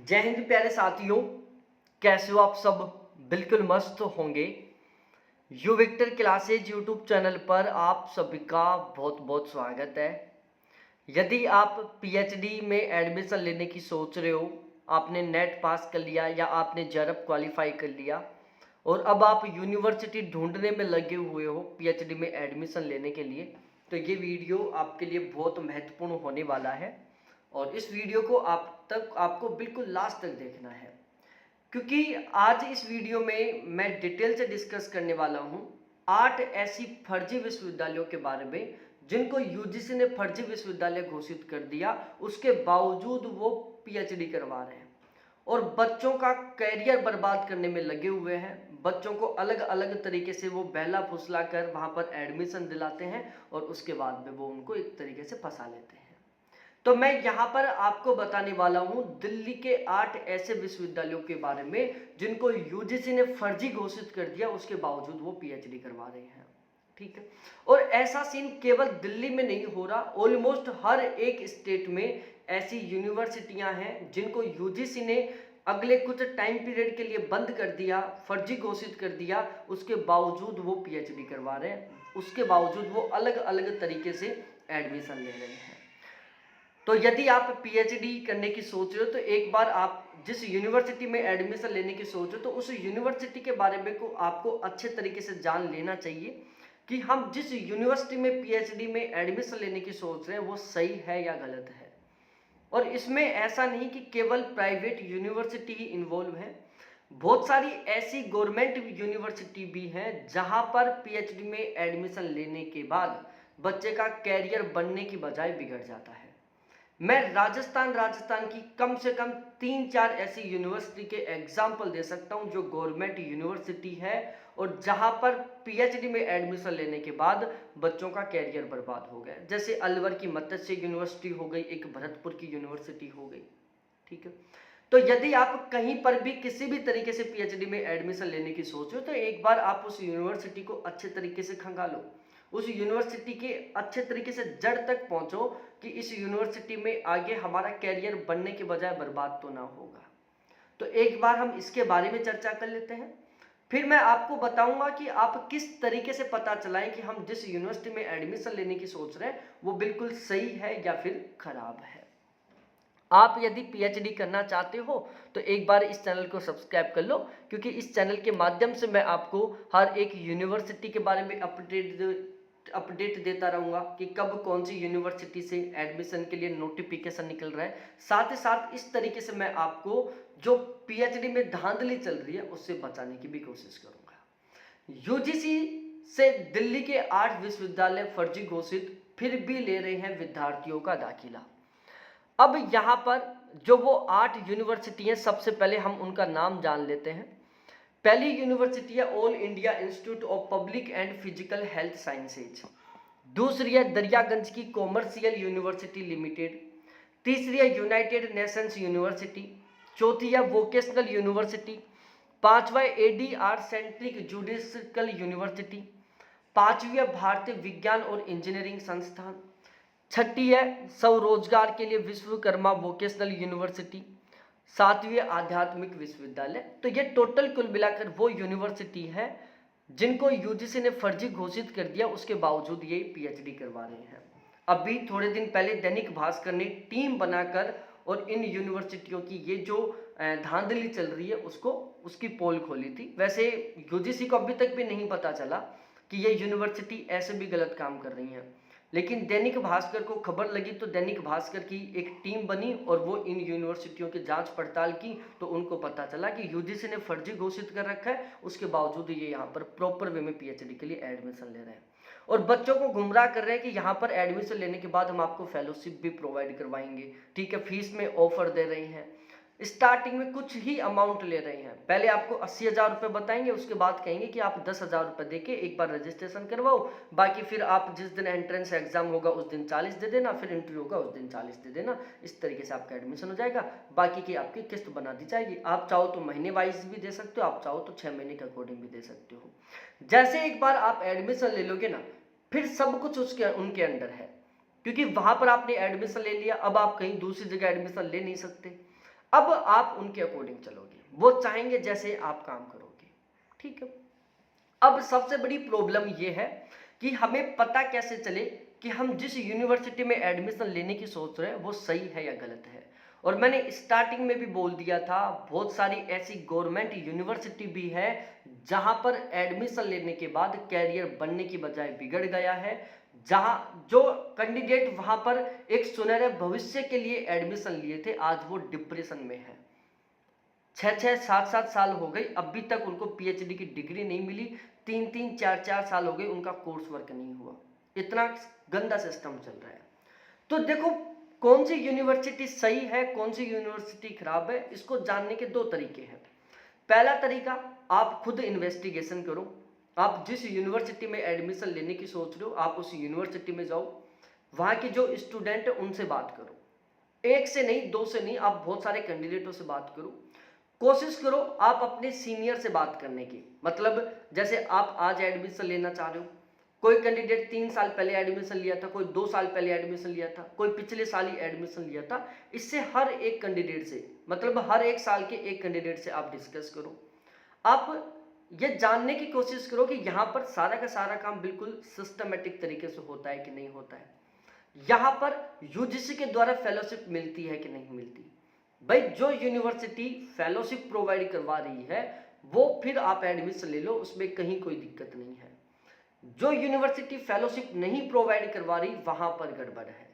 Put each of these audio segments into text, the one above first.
जय हिंद प्यारे साथियों, कैसे हो आप सब। बिल्कुल मस्त होंगे। U Victor classes YouTube channel पर आप सभी का बहुत बहुत स्वागत है। यदि आप पीएचडी में एडमिशन लेने की सोच रहे हो, आपने नेट पास कर लिया या आपने जेआरएफ क्वालिफाई कर लिया और अब आप यूनिवर्सिटी ढूंढने में लगे हुए हो पीएचडी में एडमिशन लेने के लिए, तो ये वीडियो आपके लिए बहुत महत्वपूर्ण होने वाला है और इस वीडियो को आपको बिल्कुल लास्ट तक देखना है, क्योंकि आज इस वीडियो में मैं डिटेल से डिस्कस करने वाला हूँ 8 ऐसी फर्जी विश्वविद्यालयों के बारे में जिनको यूजीसी ने फर्जी विश्वविद्यालय घोषित कर दिया, उसके बावजूद वो पीएचडी करवा रहे हैं और बच्चों का कैरियर बर्बाद करने में लगे हुए हैं। बच्चों को अलग अलग तरीके से वो बहला फुसला कर वहाँ पर एडमिशन दिलाते हैं और उसके बाद में वो उनको एक तरीके से फंसा लेते हैं। तो मैं यहाँ पर आपको बताने वाला हूँ दिल्ली के 8 ऐसे विश्वविद्यालयों के बारे में जिनको यूजीसी ने फर्जी घोषित कर दिया, उसके बावजूद वो पीएचडी करवा रहे हैं। ठीक है, और ऐसा सीन केवल दिल्ली में नहीं हो रहा, ऑलमोस्ट हर एक स्टेट में ऐसी यूनिवर्सिटियां हैं जिनको यूजीसी ने अगले कुछ टाइम पीरियड के लिए बंद कर दिया, फर्जी घोषित कर दिया, उसके बावजूद वो पीएचडी करवा रहे हैं, उसके बावजूद वो अलग अलग तरीके से एडमिशन ले रहे हैं। तो यदि आप पीएचडी करने की सोच रहे हो तो एक बार आप जिस यूनिवर्सिटी में एडमिशन लेने की सोच रहे हो तो उस यूनिवर्सिटी के बारे में आपको अच्छे तरीके से जान लेना चाहिए कि हम जिस यूनिवर्सिटी में पीएचडी में एडमिशन लेने की सोच रहे हैं वो सही है या गलत है। और इसमें ऐसा नहीं कि केवल प्राइवेट यूनिवर्सिटी ही इन्वॉल्व है, बहुत सारी ऐसी गवर्नमेंट यूनिवर्सिटी भी हैं जहां पर पीएचडी में एडमिशन लेने के बाद बच्चे का कैरियर बनने की बजाय बिगड़ जाता है। मैं राजस्थान की कम से कम 3-4 ऐसी यूनिवर्सिटी के एग्जाम्पल दे सकता हूं जो गवर्नमेंट यूनिवर्सिटी है और जहां पर पीएचडी में एडमिशन लेने के बाद बच्चों का कैरियर बर्बाद हो गया। जैसे अलवर की मत्स्य यूनिवर्सिटी हो गई, एक भरतपुर की यूनिवर्सिटी हो गई। ठीक है, तो यदि आप कहीं पर भी किसी भी तरीके से पीएचडी में एडमिशन लेने की सोचो तो एक बार आप उस यूनिवर्सिटी को अच्छे तरीके से खंगालो, उस यूनिवर्सिटी के अच्छे तरीके से जड़ तक पहुंचो कि इस यूनिवर्सिटी में आगे हमारा कैरियर बनने के बजाय बर्बाद तो ना होगा। तो एक बार हम इसके बारे में चर्चा कर लेते हैं, फिर मैं आपको बताऊंगा कि आप किस तरीके से पता चलाएं कि हम जिस यूनिवर्सिटी में एडमिशन लेने की सोच रहे हैं वो बिल्कुल सही है या फिर खराब है। आप यदि पीएचडी करना चाहते हो तो एक बार इस चैनल को सब्सक्राइब कर लो, क्योंकि इस चैनल के माध्यम से मैं आपको हर एक यूनिवर्सिटी के बारे में अपडेट देता रहूंगा कि कब कौन सी यूनिवर्सिटी से एडमिशन के लिए नोटिफिकेशन निकल रहा है। साथ ही साथ इस तरीके से मैं आपको जो पीएचडी में धांधली चल रही है उससे बचाने की भी कोशिश करूंगा। यूजीसी से दिल्ली के 8 विश्वविद्यालय फर्जी घोषित, फिर भी ले रहे हैं विद्यार्थियों का दाखिला। अब यहाँ पर जो वो 8 यूनिवर्सिटी हैं, सबसे पहले हम उनका नाम जान लेते हैं। पहली यूनिवर्सिटी है all India institute of public and physical health sciences. दूसरी है दरियागंज की कॉमर्शियल यूनिवर्सिटी लिमिटेड। तीसरी है यूनाइटेड नेशंस यूनिवर्सिटी। चौथी है वोकेशनल यूनिवर्सिटी। पांचवा है एडीआर सेंट्रिक जुडिशियल यूनिवर्सिटी। पांचवी है भारतीय विज्ञान और इंजीनियरिंग संस्थान। छठी है स्वरोजगार के लिए विश्वकर्मा वोकेशनल यूनिवर्सिटी। सातवीं आध्यात्मिक विश्वविद्यालय। तो ये टोटल कुल मिलाकर वो यूनिवर्सिटी है जिनको यूजीसी ने फर्जी घोषित कर दिया, उसके बावजूद ये पीएचडी करवा रहे हैं। अभी थोड़े दिन पहले दैनिक भास्कर ने टीम बनाकर और इन यूनिवर्सिटियों की ये जो धांधली चल रही है उसकी पोल खोली थी। वैसे यूजीसी को अभी तक भी नहीं पता चला कि ये यूनिवर्सिटी ऐसे भी गलत काम कर रही हैं, लेकिन दैनिक भास्कर को खबर लगी तो दैनिक भास्कर की एक टीम बनी और वो इन यूनिवर्सिटियों की जांच पड़ताल की, तो उनको पता चला कि यूजीसी ने फर्जी घोषित कर रखा है, उसके बावजूद ये यहाँ पर प्रॉपर वे में पीएचडी के लिए एडमिशन ले रहे हैं और बच्चों को गुमराह कर रहे हैं कि यहाँ पर एडमिशन लेने के बाद हम आपको फेलोशिप भी प्रोवाइड करवाएंगे। ठीक है, फीस में ऑफर दे रहे हैं, स्टार्टिंग में कुछ ही अमाउंट ले रहे हैं। पहले आपको 80,000 रुपये बताएंगे, उसके बाद कहेंगे कि आप 10,000 रुपये देके एक बार रजिस्ट्रेशन करवाओ, बाकी फिर आप जिस दिन एंट्रेंस एग्जाम होगा उस दिन 40 दे देना, फिर इंटरव्यू होगा उस दिन 40 दे देना। इस तरीके से आपका एडमिशन हो जाएगा, बाकी की आपकी किस्त बना दी जाएगी। आप चाहो तो महीने वाइज भी दे सकते हो, आप चाहो तो 6 महीने के अकॉर्डिंग भी दे सकते हो। जैसे एक बार आप एडमिशन ले लोगे ना, फिर सब कुछ उनके अंडर है, क्योंकि वहां पर आपने एडमिशन ले लिया, अब आप कहीं दूसरी जगह एडमिशन ले नहीं सकते। अब आप उनके अकॉर्डिंग चलोगे, वो चाहेंगे जैसे आप काम करोगे, ठीक है। अब सबसे बड़ी प्रॉब्लम ये है कि हमें पता कैसे चले कि हम जिस यूनिवर्सिटी में एडमिशन लेने की सोच रहे हैं वो सही है या गलत है। और मैंने स्टार्टिंग में भी बोल दिया था, बहुत सारी ऐसी गवर्नमेंट यूनिवर्सिटी भी है जहां पर एडमिशन लेने के बाद कैरियर बनने की बजाय बिगड़ गया है, जहां जो कैंडिडेट वहां पर एक सुनहरे भविष्य के लिए एडमिशन लिए थे आज वो डिप्रेशन में है। 6-6, 7-7 साल हो गई, अभी तक उनको पीएचडी की डिग्री नहीं मिली। 3-3, 4-4 साल हो गए, उनका कोर्स वर्क नहीं हुआ। इतना गंदा सिस्टम चल रहा है। तो देखो, कौन सी यूनिवर्सिटी सही है, कौन सी यूनिवर्सिटी खराब है, इसको जानने के दो तरीके हैं। पहला तरीका, आप खुद इन्वेस्टिगेशन करो। आप जिस यूनिवर्सिटी में एडमिशन लेने की सोच रहे हो, आप उस यूनिवर्सिटी में जाओ, वहां के जो स्टूडेंट है उनसे बात करो। एक से नहीं, दो से नहीं, आप बहुत सारे कैंडिडेटों से बात करो। कोशिश करो आप अपने सीनियर से बात करने की, मतलब जैसे आप आज एडमिशन लेना चाह रहे हो, कोई कैंडिडेट 3 साल पहले एडमिशन लिया था, कोई 2 साल पहले एडमिशन लिया था, कोई पिछले साल ही एडमिशन लिया था। इससे हर एक कैंडिडेट से, मतलब हर एक साल के एक कैंडिडेट से आप डिस्कस करो। आप ये जानने की कोशिश करो कि यहाँ पर सारा का सारा काम बिल्कुल सिस्टमेटिक तरीके से होता है कि नहीं होता है, यहाँ पर यूजीसी के द्वारा फेलोशिप मिलती है कि नहीं मिलती। भाई जो यूनिवर्सिटी फेलोशिप प्रोवाइड करवा रही है वो फिर आप एडमिशन ले लो, उसमें कहीं कोई दिक्कत नहीं है। जो यूनिवर्सिटी फेलोशिप नहीं प्रोवाइड करवा रही वहां पर गड़बड़ है।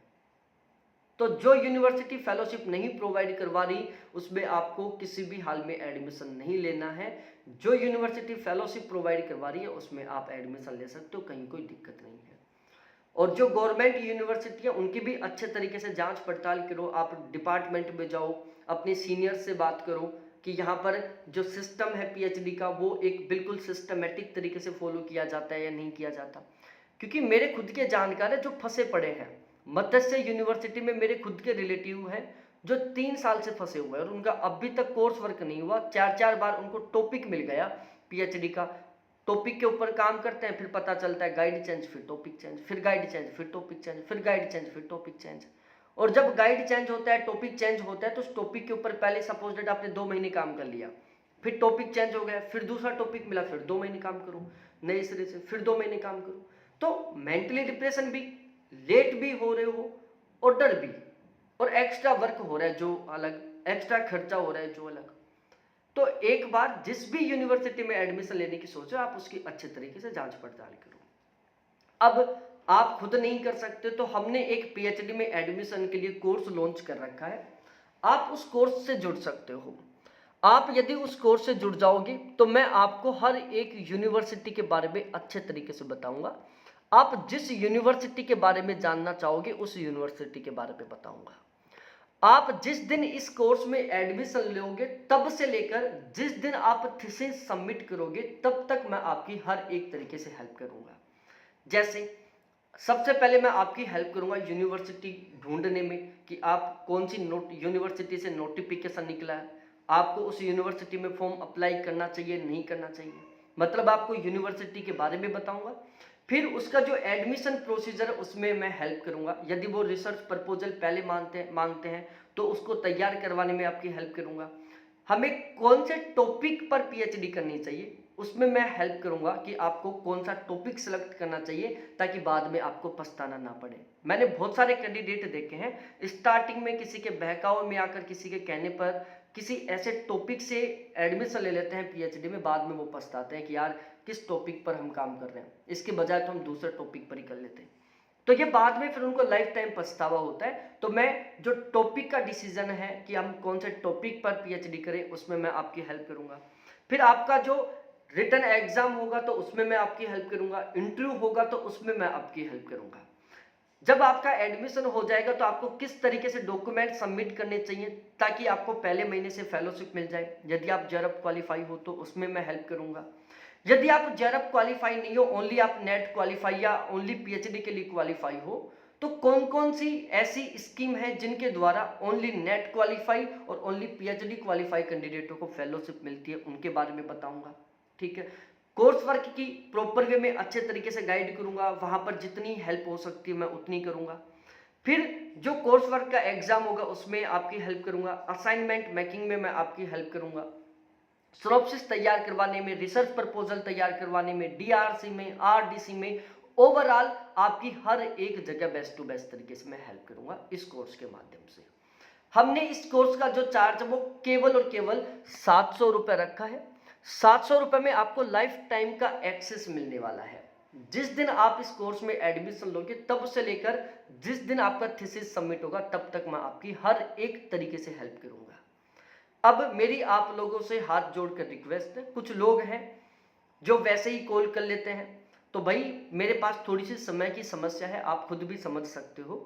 तो जो यूनिवर्सिटी फेलोशिप नहीं प्रोवाइड करवा रही उसमें आपको किसी भी हाल में एडमिशन नहीं लेना है। जो यूनिवर्सिटी फेलोशिप प्रोवाइड करवा रही है उसमें आप एडमिशन ले सकते हो, कहीं कोई दिक्कत नहीं है। और जो गवर्नमेंट यूनिवर्सिटी है उनकी भी अच्छे तरीके से जांच पड़ताल करो। आप डिपार्टमेंट में जाओ, अपने सीनियर से बात करो कि यहाँ पर जो सिस्टम है पीएचडी का वो एक बिल्कुल सिस्टमेटिक तरीके से फॉलो किया जाता है या नहीं किया जाता। क्योंकि मेरे खुद के जानकार है जो फंसे पड़े हैं। मत्स्य यूनिवर्सिटी में मेरे खुद के रिलेटिव हैं जो 3 साल से फंसे हुए हैं और उनका अभी तक कोर्स वर्क नहीं हुआ। 4-4 बार उनको टॉपिक मिल गया पीएचडी का, टॉपिक के ऊपर काम करते हैं, फिर पता चलता है गाइड चेंज, फिर टॉपिक चेंज, फिर गाइड चेंज, फिर टॉपिक चेंज, फिर गाइड चेंज, फिर टॉपिक चेंज। और जब गाइड चेंज होता है, टॉपिक चेंज होता है, तो उस टॉपिक के ऊपर पहले सपोज दैट आपने 2 महीने काम कर लिया, फिर टॉपिक चेंज हो गया, फिर दूसरा टॉपिक मिला, फिर 2 महीने काम करो नए सिरे से, फिर 2 महीने काम करो। तो मेंटली डिप्रेशन भी, लेट भी हो रहे हो और डर भी, और एक्स्ट्रा वर्क हो रहा है जो अलग, एक्स्ट्रा खर्चा हो रहा है जो अलग। तो एक बार जिस भी यूनिवर्सिटी में एडमिशन लेने की सोचो आप उसकी अच्छे तरीके से जांच पड़ताल करो। अब आप खुद नहीं कर सकते तो हमने एक पीएचडी में एडमिशन के लिए कोर्स लॉन्च कर रखा है, आप उस कोर्स से जुड़ सकते हो। आप यदि उस कोर्स से जुड़ जाओगे तो मैं आपको हर एक यूनिवर्सिटी के बारे में अच्छे तरीके से बताऊंगा। आप जिस यूनिवर्सिटी के बारे में जानना चाहोगे उस यूनिवर्सिटी के बारे में बताऊंगा। आप जिस दिन इस कोर्स में एडमिशन लोगे तब से लेकर जिस दिन आप थीसिस सबमिट करोगे तब तक मैं आपकी हर एक तरीके से हेल्प करूंगा। जैसे सबसे पहले मैं आपकी हेल्प करूंगा यूनिवर्सिटी ढूंढने में कि आप कौन सी यूनिवर्सिटी से नोटिफिकेशन निकला है, आपको उस यूनिवर्सिटी में फॉर्म अप्लाई करना चाहिए नहीं करना चाहिए, मतलब आपको यूनिवर्सिटी के बारे में बताऊंगा। फिर उसका जो एडमिशन प्रोसीजर उसमें मैं हेल्प करूंगा। यदि वो रिसर्च प्रपोजल पहले मांगते हैं तो उसको तैयार करवाने में आपकी हेल्प करूंगा। हमें कौन से टॉपिक पर पीएचडी करनी चाहिए उसमें मैं हेल्प करूंगा कि आपको कौन सा टॉपिक सेलेक्ट करना चाहिए ताकि बाद में आपको पछताना ना पड़े। मैंने बहुत सारे कैंडिडेट देखे हैं, स्टार्टिंग में किसी के बहकावे में आकर किसी के कहने पर किसी ऐसे टॉपिक से एडमिशन ले लेते हैं पीएचडी में, बाद में वो पछताते हैं कि यार किस टॉपिक पर हम काम कर रहे हैं, इसके बजाय तो हम दूसरे टॉपिक पर ही कर लेते हैं। तो ये बाद में फिर उनको लाइफ टाइम पछतावा होता है। तो मैं जो टॉपिक का डिसीजन है कि हम कौन से टॉपिक पर पीएचडी करें उसमें मैं आपकी हेल्प करूंगा। फिर आपका जो रिटन एग्जाम होगा तो उसमें मैं आपकी हेल्प करूंगा, इंटरव्यू होगा तो उसमें मैं आपकी हेल्प करूंगा। जब आपका एडमिशन हो जाएगा तो आपको किस तरीके से डॉक्यूमेंट सबमिट करने चाहिए ताकि आपको पहले महीने से फेलोशिप मिल जाए। यदि आप जेआरएफ क्वालिफाई हो तो उसमें मैं हेल्प करूंगा। यदि आप जेआरएफ क्वालिफाई नहीं हो, ओनली आप नेट क्वालिफाई या ओनली पीएचडी के लिए क्वालिफाई हो, तो कौन कौन सी ऐसी स्कीम है जिनके द्वारा ओनली नेट क्वालिफाई और ओनली पीएचडी क्वालिफाई कैंडिडेटों को फेलोशिप मिलती है उनके बारे में बताऊंगा। ठीक है, कोर्स वर्क की प्रॉपर वे में अच्छे तरीके से गाइड करूंगा, वहां पर जितनी हेल्प हो सकती है मैं उतनी करूंगा। फिर जो कोर्स वर्क का एग्जाम होगा उसमें आपकी हेल्प करूंगा, असाइनमेंट मेकिंग में मैं आपकी हेल्प करूंगा, सिनॉप्सिस तैयार करवाने में, रिसर्च प्रपोजल तैयार करवाने में, डीआरसी में, आरडीसी में, ओवरऑल आपकी हर एक जगह बेस्ट टू बेस्ट तरीके से मैं हेल्प करूंगा इस कोर्स के माध्यम से। हमने इस कोर्स का जो चार्ज है वो केवल और केवल 700 रुपये रखा है। 700 रुपये में आपको लाइफ टाइम का एक्सेस मिलने वाला है। जिस दिन आप इस कोर्स में एडमिशन लोगे तब से लेकर जिस दिन आपका थीसिस सबमिट होगा तब तक मैं आपकी हर एक तरीके से हेल्प करूंगा। अब मेरी आप लोगों से हाथ जोड़कर रिक्वेस्ट है, कुछ लोग हैं जो वैसे ही कॉल कर लेते हैं, तो भाई मेरे पास थोड़ी सी समय की समस्या है, आप खुद भी समझ सकते हो।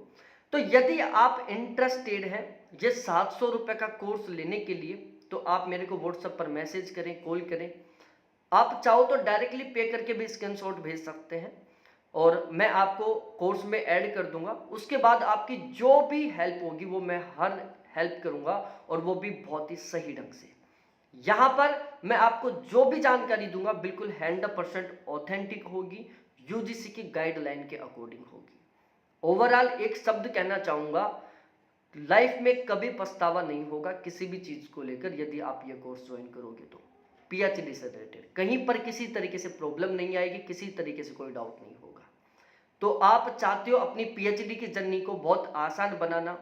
तो यदि आप इंटरेस्टेड हैं ये 700 रुपये का कोर्स लेने के लिए, तो आप मेरे को व्हाट्सएप पर मैसेज करें, कॉल करें। आप चाहो तो डायरेक्टली पे करके भी स्क्रीनशॉट भेज सकते हैं और मैं आपको कोर्स में ऐड कर दूंगा। उसके बाद आपकी जो भी हेल्प होगी वो मैं हर हेल्प करूंगा और वो भी बहुत ही सही ढंग से। यहाँ पर मैं आपको जो भी जानकारी दूंगा बिल्कुल 100% ऑथेंटिक होगी, यूजीसी की गाइडलाइन के अकॉर्डिंग होगी। ओवरऑल एक शब्द कहना चाहूंगा, लाइफ में कभी पछतावा नहीं होगा किसी भी चीज को लेकर यदि आप ये कोर्स ज्वाइन करोगे तो। पीएचडी से रिलेटेड कहीं पर किसी तरीके से प्रॉब्लम नहीं आएगी, किसी तरीके से कोई डाउट नहीं होगा। तो आप चाहते हो अपनी पीएचडी की जर्नी को बहुत आसान बनाना,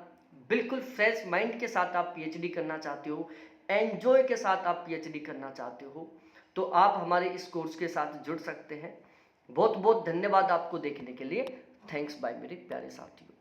बिल्कुल फ्रेश माइंड के साथ आप पीएचडी करना चाहते हो, एंजॉय के साथ आप पीएचडी करना चाहते हो, तो आप हमारे इस कोर्स के साथ जुड़ सकते हैं। बहुत बहुत धन्यवाद आपको देखने के लिए। थैंक्स बाय मेरे प्यारे साथियों।